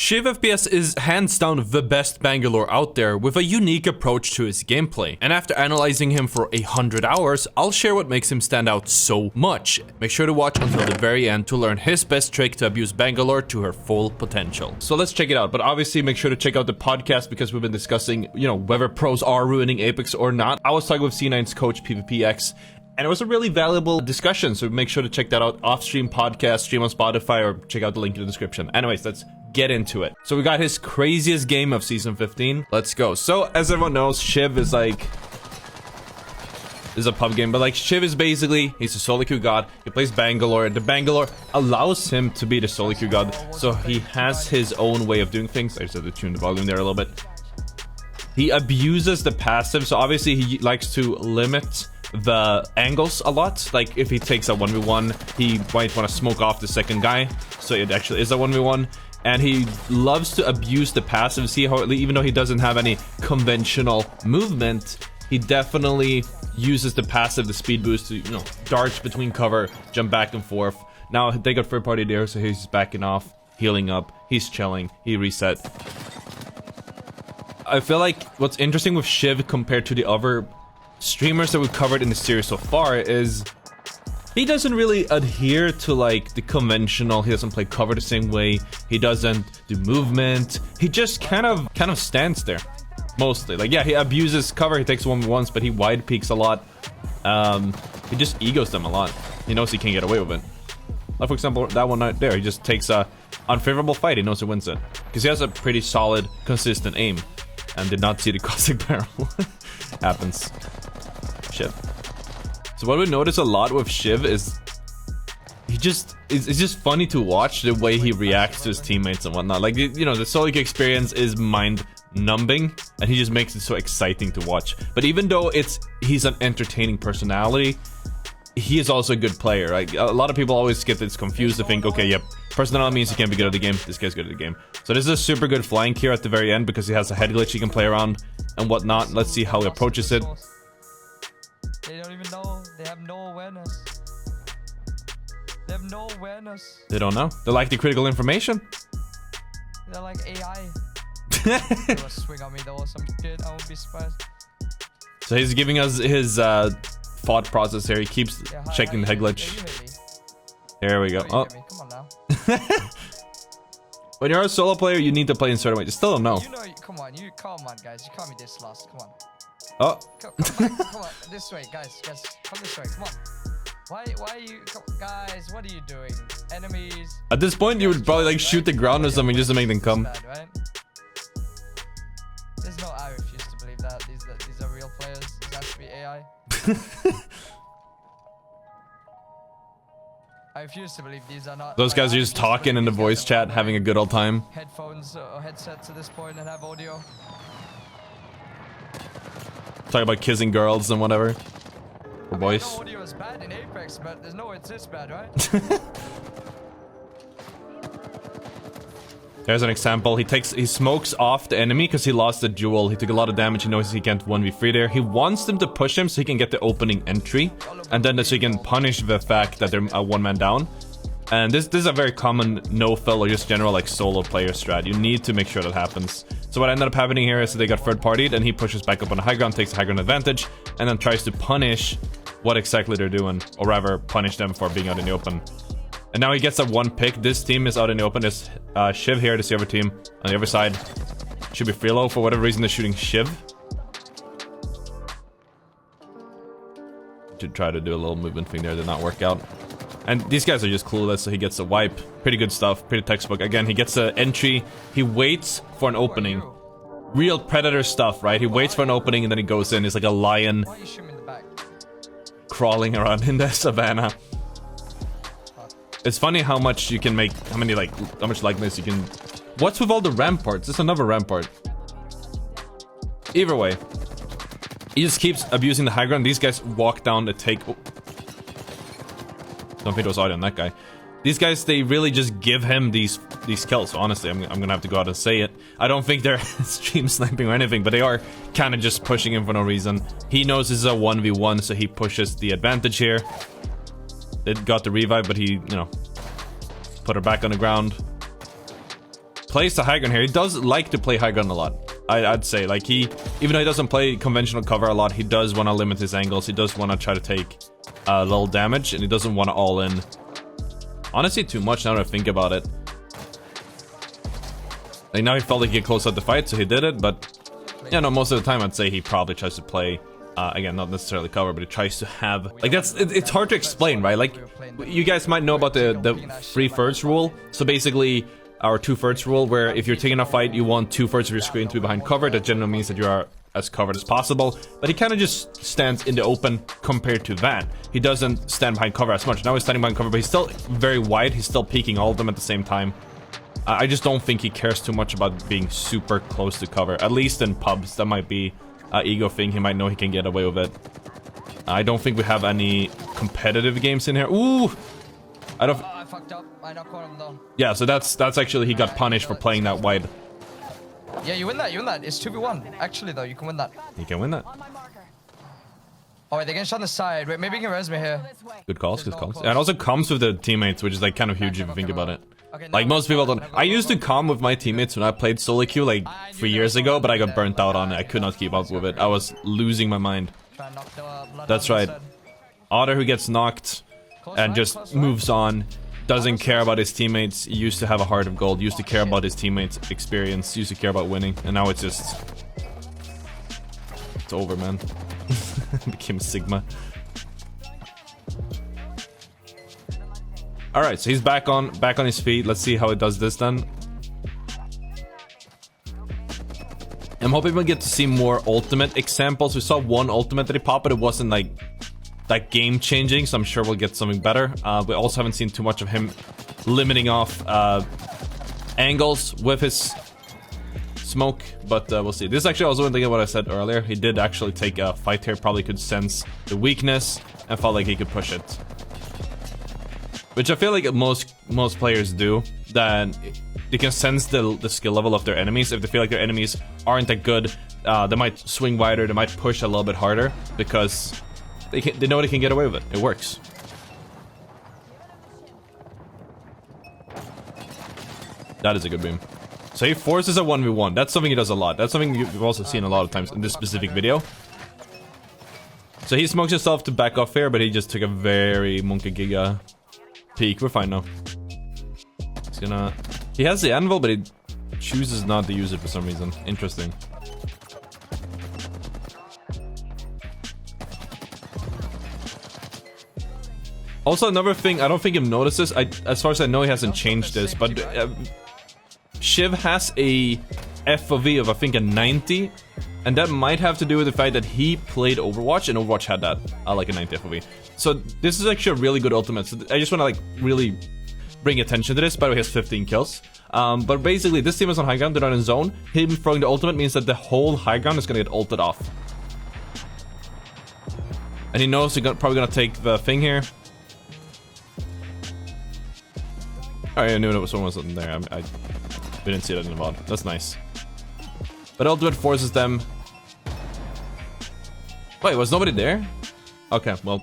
Shiv FPS is hands down the best Bangalore out there with a unique approach to his gameplay. And after analyzing him for 100 hours, I'll share what makes him stand out so much. Make sure to watch until the very end to learn his best trick to abuse Bangalore to her full potential. So let's check it out, but obviously make sure to check out the podcast because we've been discussing, whether pros are ruining Apex or not. I was talking with C9's coach, ViewtifulSHIV, and it was a really valuable discussion, so make sure to check that out. Offstream podcast, stream on Spotify, or check out the link in the description. Anyways, let's get into it. So we got his craziest game of season 15. Let's go. So as everyone knows, Shiv is a pub game, but Shiv is basically, he's a solo queue god. He plays Bangalore, and the Bangalore allows him to be the solo queue god, so he has his own way of doing things. I just had to tune the volume there a little bit. He abuses the passive, so obviously he likes to limit the angles a lot. Like if he takes a 1v1, he might want to smoke off the second guy, so it actually is a 1v1. And he loves to abuse the passive. See how, even though he doesn't have any conventional movement, he definitely uses the passive, the speed boost, to dart between cover, jump back and forth. Now they got third party there, so he's backing off, healing up, he's chilling, he reset. I feel like what's interesting with Shiv compared to the other streamers that we've covered in the series so far is he doesn't really adhere to the conventional. He doesn't play cover the same way. He doesn't do movement. He just kind of stands there mostly. Yeah, he abuses cover. He takes 1v1s, but he wide peeks a lot. He just egos them a lot. He knows he can't get away with it. Like for example, that one right there. He just takes a unfavorable fight. He knows he wins it because he has a pretty solid, consistent aim. And did not see the caustic barrel. Happens. Shiv. So what we notice a lot with Shiv is it's just funny to watch the way he reacts to his teammates and whatnot. The solo queue experience is mind-numbing, and he just makes it so exciting to watch. But even though he's an entertaining personality, he is also a good player. Right? A lot of people always get this confused to think, okay, yep, personality means he can't be good at the game. This guy's good at the game. So this is a super good flank here at the very end because he has a head glitch he can play around and whatnot. Let's see how he approaches it. They don't even know. They have no awareness. They have no awareness. They don't know. They like the critical information. They're like AI. They will swing on me though or some shit. I won't be surprised. So he's giving us his thought process here. He keeps checking the head glitch. There we go. Oh. Come on now. When you're a solo player, you need to play in certain ways. You still don't know. Come on, guys. You can't be this lost. Come on. Oh. Come on, this way, guys. Come this way. Come on. Why are you, guys? What are you doing? Enemies. At this point, you would probably shoot the ground or something just to make them come. Bad, right? There's no. I refuse to believe that these are real players. This has to be AI. I refuse to believe these are not. Those guys are just talking in the voice chat, having a good old time. Headphones or headsets at this point and have audio. Talk about kissing girls and whatever. Or boys. I know audio is bad in Apex, but there's no way it's this bad, right? There's an example. He smokes off the enemy because he lost the duel. He took a lot of damage. He knows he can't 1v3 there. He wants them to push him so he can get the opening entry, and then so he can punish the fact that they're a one-man down. And this is a very common no-fill or just general solo player strat. You need to make sure that happens. So what ended up happening here is that they got third-partied, and he pushes back up on the high ground, takes the high ground advantage, and then tries to punish what exactly they're doing, or rather punish them for being out in the open. And now he gets a one pick. This team is out in the open. There's Shiv here, the other team. On the other side, should be Freelo. For whatever reason, they're shooting Shiv. To try to do a little movement thing there, did not work out. And these guys are just clueless, so he gets a wipe. Pretty good stuff, pretty textbook. Again, he gets an entry. He waits for an opening. Real Predator stuff, right? He waits for an opening and then he goes in. He's like a lion crawling around in the savannah. It's funny how much you can make, how much likeness you can... What's with all the ramparts? It's another rampart. Either way, he just keeps abusing the high ground. These guys walk down the take... Oh. Don't think it was audio on that guy. These guys, they really just give him these kills. So honestly, I'm gonna have to go out and say it. I don't think they're stream sniping or anything, but they are kind of just pushing him for no reason. He knows this is a 1v1, so he pushes the advantage here. They got the revive, but he, put her back on the ground. plays the high ground here. He does like to play high ground a lot. I'd say, like, even though he doesn't play conventional cover a lot, he does want to limit his angles. He does want to try to take a little damage, and he doesn't want to all in. Honestly, too much now that I think about it. Like, now he felt like he could close out the fight, so he did it, but yeah, no, most of the time I'd say he probably tries to play, again, not necessarily cover, but he tries to have, like, it's hard to explain, right? Like, you guys might know about the 3/3 rule. So basically, our 2/3 rule, where if you're taking a fight, you want 2/3 of your screen to be behind cover. That generally means that you are as covered as possible, but he kind of just stands in the open compared to that. He doesn't stand behind cover as much. Now he's standing behind cover, but he's still very wide. He's still peeking all of them at the same time. I just don't think he cares too much about being super close to cover, at least in pubs. That might be an ego thing. He might know he can get away with it. I don't think we have any competitive games in here. Ooh! I fucked up. I knocked one of them down. Yeah, so that's actually, he got punished for playing that wide. Yeah, you win that, you win that. It's 2v1. Actually, though, you can win that. You can win that. Oh, wait, they're getting shot on the side. Wait, maybe you can res me here. Good calls, good calls. And it also comes with the teammates, which is like kind of huge if you think about it. Like, most people don't. I used to come with my teammates when I played solo queue like 3 years ago, but I got burnt out on it. I could not keep up with it. I was losing my mind. That's right. Ottr, who gets knocked and just moves on, doesn't care about his teammates. He used to have a heart of gold, used to care about his teammates' experience, used to care about winning, and now it's just... It's over, man. Became a Sigma. Alright, so he's back on his feet. Let's see how it does this then. I'm hoping we'll get to see more ultimate examples. We saw one ultimate that he popped, but it wasn't like that game changing, so I'm sure we'll get something better. We also haven't seen too much of him limiting off angles with his smoke, but we'll see. This is actually also one thing of what I said earlier. He did actually take a fight here, probably could sense the weakness and felt like he could push it. Which I feel like most players do, that they can sense the skill level of their enemies. If they feel like their enemies aren't that good, they might swing wider, they might push a little bit harder, because they know they can get away with it. It works. That is a good beam. So he forces a 1v1. That's something he does a lot. That's something you've also seen a lot of times in this specific video. So he smokes himself to back off here, but he just took a very Monkey Giga peek. We're fine now. He's gonna... He has the anvil, but he chooses not to use it for some reason. Interesting. Also, another thing, I don't think you've noticed this. As far as I know, he hasn't changed this, but Shiv has a FOV of, I think, a 90, and that might have to do with the fact that he played Overwatch, and Overwatch had that, like a 90 FOV. So this is actually a really good ultimate. So I just want to like really bring attention to this. By the way, he has 15 kills. But basically, this team is on high ground, they're not in zone. Him throwing the ultimate means that the whole high ground is gonna get ulted off. And he knows he's probably gonna take the thing here. Alright, I knew there was someone wasn't there. I didn't see that in the VOD. That's nice. But ultimate forces them. Wait, was nobody there? Okay, well,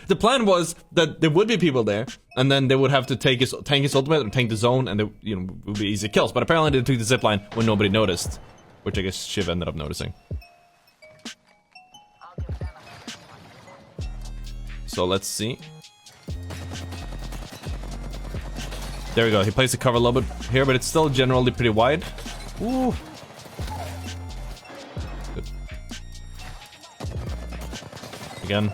the plan was that there would be people there, and then they would have to tank his ultimate or tank the zone, and they, you know, would be easy kills. But apparently they took the zipline when nobody noticed, which I guess Shiv ended up noticing. So let's see. There we go. He plays the cover a little bit here, but it's still generally pretty wide. Ooh. Good. Again.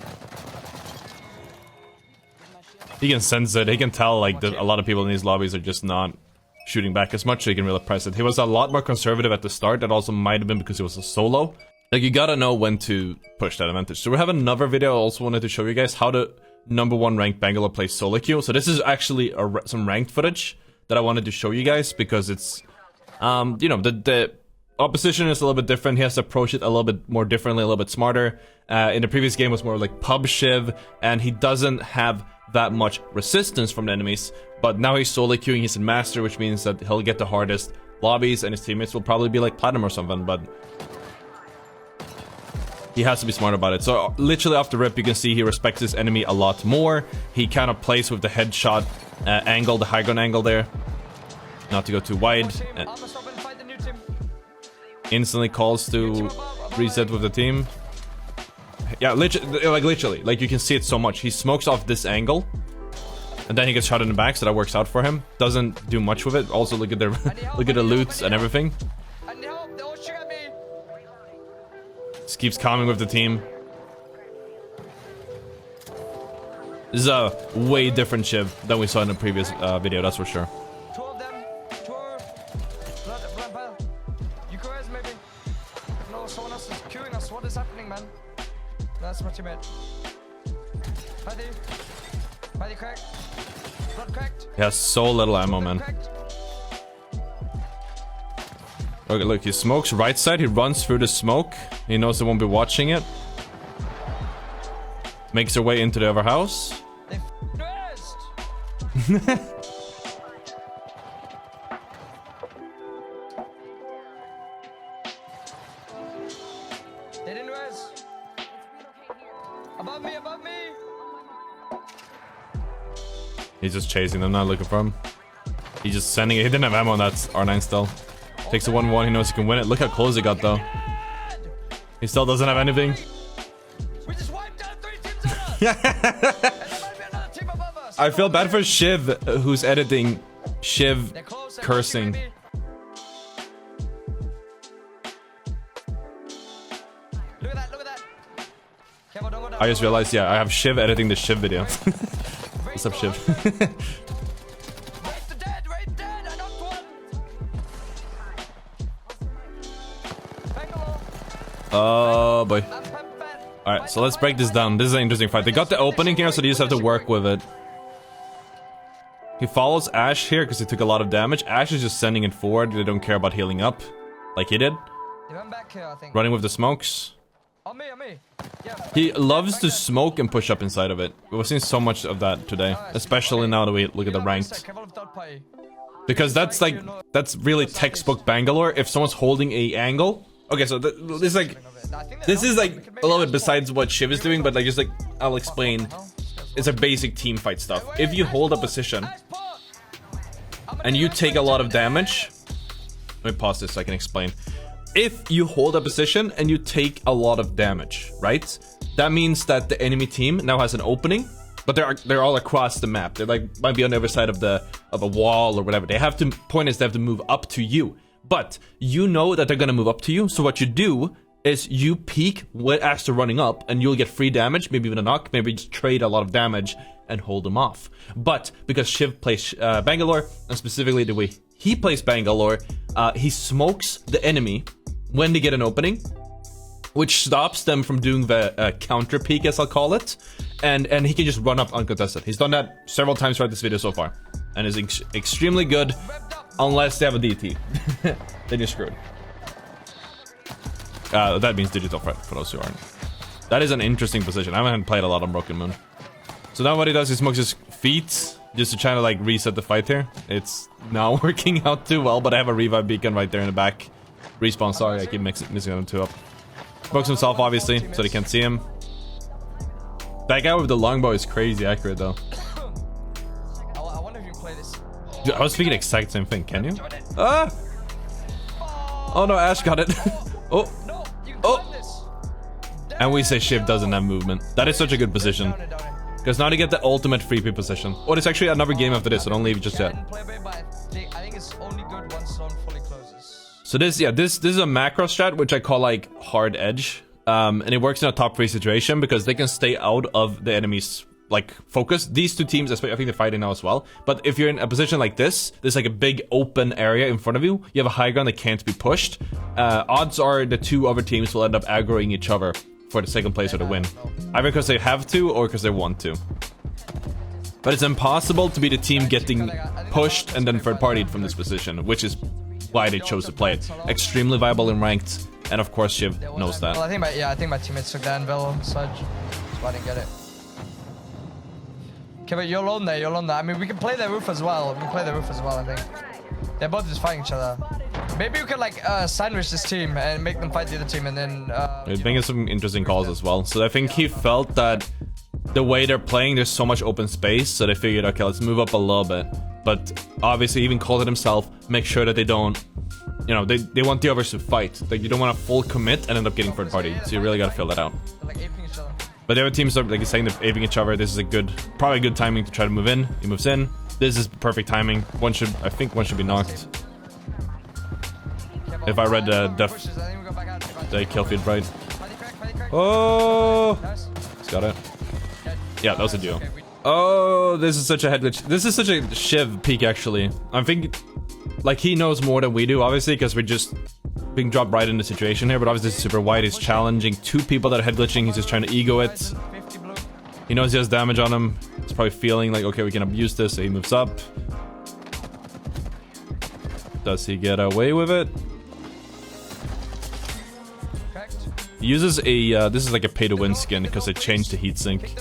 He can sense it. He can tell like that a lot of people in these lobbies are just not shooting back as much, so he can really press it. He was a lot more conservative at the start. That also might have been because he was a solo. Like, you gotta know when to push that advantage. So we have another video I also wanted to show you guys how to #1 ranked Bangalore play solo queue. So this is actually some ranked footage that I wanted to show you guys, because it's, you know, the opposition is a little bit different. He has to approach it a little bit more differently, a little bit smarter. In the previous game was more like pub Shiv, and he doesn't have that much resistance from the enemies. But now he's solo queuing, he's in master, which means that he'll get the hardest lobbies, and his teammates will probably be like platinum or something, but he has to be smart about it. So literally off the rip, you can see he respects his enemy a lot more. He kind of plays with the headshot angle, the high ground angle there. not to go too wide. And instantly calls to reset with the team. Yeah, literally, like you can see it so much. He smokes off this angle, and then he gets shot in the back, so that works out for him. Doesn't do much with it. Also, look at the look at the loot and everything. Just keeps calming with the team. This is a way different Shiv than we saw in the previous video, that's for sure. Two of them. You guys maybe. No, someone else is queuing us. What is happening, man? That's what you meant. Paddy cracked. Blood cracked. He has so little ammo, man. Okay, look, he smokes right side. He runs through the smoke. He knows they won't be watching it. Makes their way into the other house. They didn't res. Above me, above me. He's just chasing them, not looking for him. He's just sending it. He didn't have ammo on that R9 still. Takes the 1-1. He knows he can win it. Look how close he got, though. He still doesn't have anything. We just wiped out 3 teams on us. And there might be another team above us. I feel bad for Shiv, who's editing Shiv cursing. Look at that, look at that. Careful, don't go down. I just realized, yeah, I have Shiv editing the Shiv video. What's up, Shiv? Right dead, I knocked one. Bangalore. Oh boy. Alright, so let's break this down. This is an interesting fight. They got the opening here, so they just have to work with it. He follows Ash here because he took a lot of damage. Ash is just sending it forward. They don't care about healing up like he did. They went back here, I think. Running with the smokes. On me, on me. Yeah. He loves to smoke and push up inside of it. We've seen so much of that today, especially now that we look at the ranked. Because that's like, that's really textbook Bangalore. If someone's holding a angle. Okay, so this is like a little bit besides what Shiv is doing, but like just like I'll explain. It's a basic team fight stuff. If you hold a position and you take a lot of damage, let me pause this so I can explain. If you hold a position and you take a lot of damage, right? That means that the enemy team now has an opening, but they're all across the map. They're like might be on the other side of a wall or whatever. They have to point is they have to move up to you. But you know that they're gonna move up to you, so what you do is you peek as they're running up, and you'll get free damage, maybe even a knock, maybe just trade a lot of damage and hold them off. But because Shiv plays Bangalore, and specifically the way he plays Bangalore, he smokes the enemy when they get an opening, which stops them from doing the counter peek, as I'll call it, and he can just run up uncontested. He's done that several times throughout this video so far, and is extremely good. Unless they have a DT. Then you're screwed. That means digital threat for those who aren't. That is an interesting position. I haven't played a lot on Broken Moon. So now what he does, he smokes his feet just to try to like reset the fight here. It's not working out too well, but I have a revive beacon right there in the back. Respawn, sorry, I keep mixing them two up. Smokes himself, obviously, so they can't see him. That guy with the longbow is crazy accurate, though. I wonder if you play this. Dude, I was thinking the exact same thing. Can you? Ah! Oh no, Ash got it. Oh. No, you can Oh. this. And we say Shiv doesn't have movement. That is such a good position. Because now they get the ultimate free P position. Oh, there's actually another game after this, so don't leave just yet. I think it's only good once zone fully closes. So this is a macro strat, which I call like hard edge. And it works in a top 3 situation because they can stay out of the enemy's like focus. These two teams, I think they're fighting now as well. But if you're in a position like this, there's like a big open area in front of you. You have a high ground that can't be pushed. Odds are the two other teams will end up aggroing each other for the second place or the win. Either because they have to or because they want to. But it's impossible to be the team getting pushed and then third-partied from this position, which is why they chose to play it. Extremely viable in ranked, and of course Shiv knows that. Well, I think my teammates took the anvil, so that's why I didn't get it. Okay, but you're alone there, you're alone there. I mean, we can play their roof as well. We can play their roof as well, I think. They're both just fighting each other. Maybe we could like sandwich this team and make them fight the other team, and then He's making some interesting calls as well. So I think he felt that the way they're playing, there's so much open space, so they figured, okay, let's move up a little bit. But obviously even called it himself, make sure that they don't, you know, they want the others to fight. Like, you don't want a full commit and end up getting third party. So you really gotta fill that out. Like aping each other. But the other teams are, like he's saying, they're aping each other. This is a good, probably good timing to try to move in. He moves in. This is perfect timing. I think one should be knocked. If I read the kill feed right. Oh! He's got it. Yeah, that was a duo. Oh, this is such a head glitch. This is such a Shiv peak, actually. I think, like, he knows more than we do, obviously, because we're just being dropped right in the situation here. But obviously, it's super wide. He's challenging two people that are head glitching. He's just trying to ego it. He knows he has damage on him. He's probably feeling like, okay, we can abuse this, so he moves up. Does he get away with it? He uses a, this is like a pay-to-win skin because it changed the heatsink.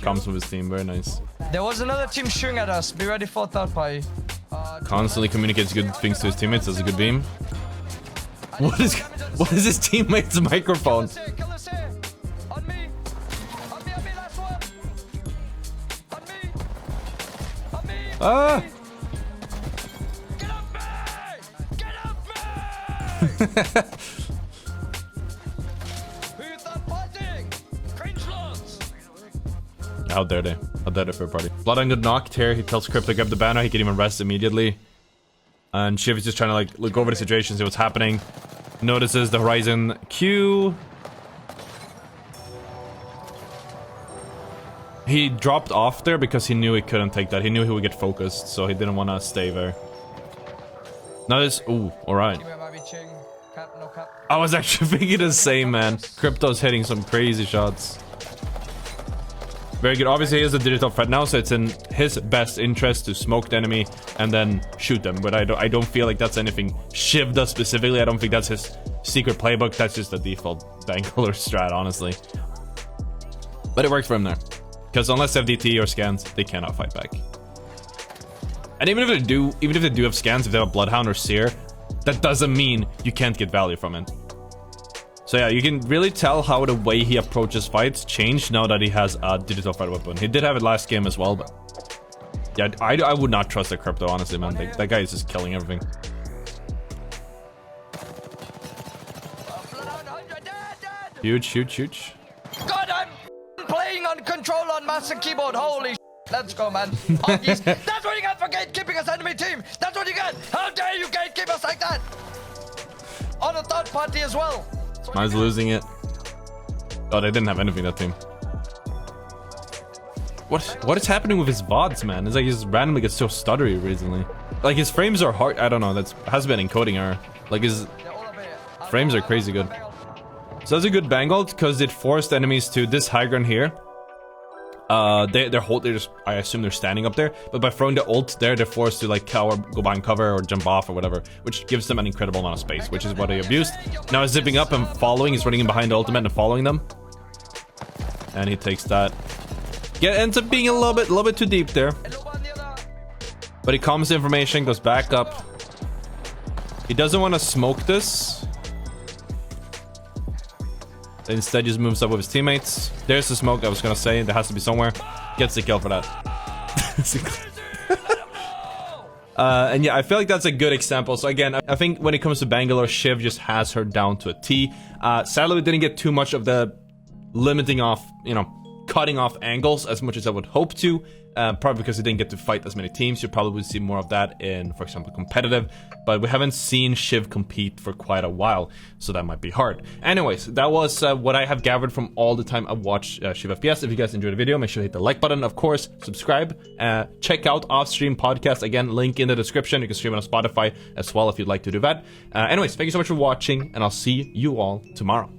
Comes with his team, very nice. There was another team shooting at us. Be ready for third party. Constantly communicates good things to his teammates. That's a good beam. What is his teammate's microphone? Ah! Get off me! Get off me! Who you thought fighting? Cringe lords! How dare they? How dare they for a party? Blood on good knocked here. He tells Crypto to grab the banner. He can even rest immediately. And Shiv is just trying to like look over the situation, see what's happening. Notices the Horizon Q. He dropped off there because he knew he couldn't take that. He knew he would get focused, so he didn't want to stay there. Now this... Ooh, alright. I was actually thinking the same, man. Crypto's hitting some crazy shots. Very good. Obviously, he has a digital threat now, so it's in his best interest to smoke the enemy and then shoot them. But I don't feel like that's anything Shiv does specifically. I don't think that's his secret playbook. That's just the default Bangalore strat, honestly. But it works for him there. Because unless they have DT or scans, they cannot fight back. And even if they do have scans, if they have a Bloodhound or Seer, that doesn't mean you can't get value from it. So yeah, you can really tell how the way he approaches fights changed now that he has a digital fight weapon. He did have it last game as well, but yeah, I would not trust the Crypto, honestly, man. That guy is just killing everything. Huge, huge, huge. God, I'm playing on control on mouse and keyboard. Holy let's go, man. Oh, yes. That's what you get for gatekeeping us enemy team. That's what you get. How dare you gatekeep us like that? On a third party as well. Mine's losing it. Oh, they didn't have anything, that team. What is happening with his VODs, man? It's like he just randomly gets so stuttery recently. Like his frames are hard. I don't know. That's has been encoding error. Like his frames are crazy good. So that's a good Bangle because it forced enemies to this high ground here. They're just, I assume they're standing up there, but by throwing the ult there, they're forced to like cower, go behind cover or jump off or whatever, which gives them an incredible amount of space, which is what they abused. Now he's zipping up and following, he's running in behind the ultimate and following them. And he takes that. Yeah, ends up being a little bit too deep there. But he calms the information, goes back up. He doesn't want to smoke this. Instead just moves up with his teammates. There's the smoke I was gonna say. There has to be somewhere. Gets the kill for that. And yeah, I feel like that's a good example. So again, I think when it comes to Bangalore, Shiv just has her down to a T. Sadly, we didn't get too much of the limiting off, you know, cutting off angles as much as I would hope to. Probably because we didn't get to fight as many teams. You probably would see more of that in, for example, competitive. But we haven't seen Shiv compete for quite a while, so that might be hard. Anyways, that was what I have gathered from all the time I watched ShivFPS. If you guys enjoyed the video, make sure to hit the like button. Of course, subscribe. Check out Offstream podcast. Again, link in the description. You can stream it on Spotify as well if you'd like to do that. Anyways, thank you so much for watching, and I'll see you all tomorrow.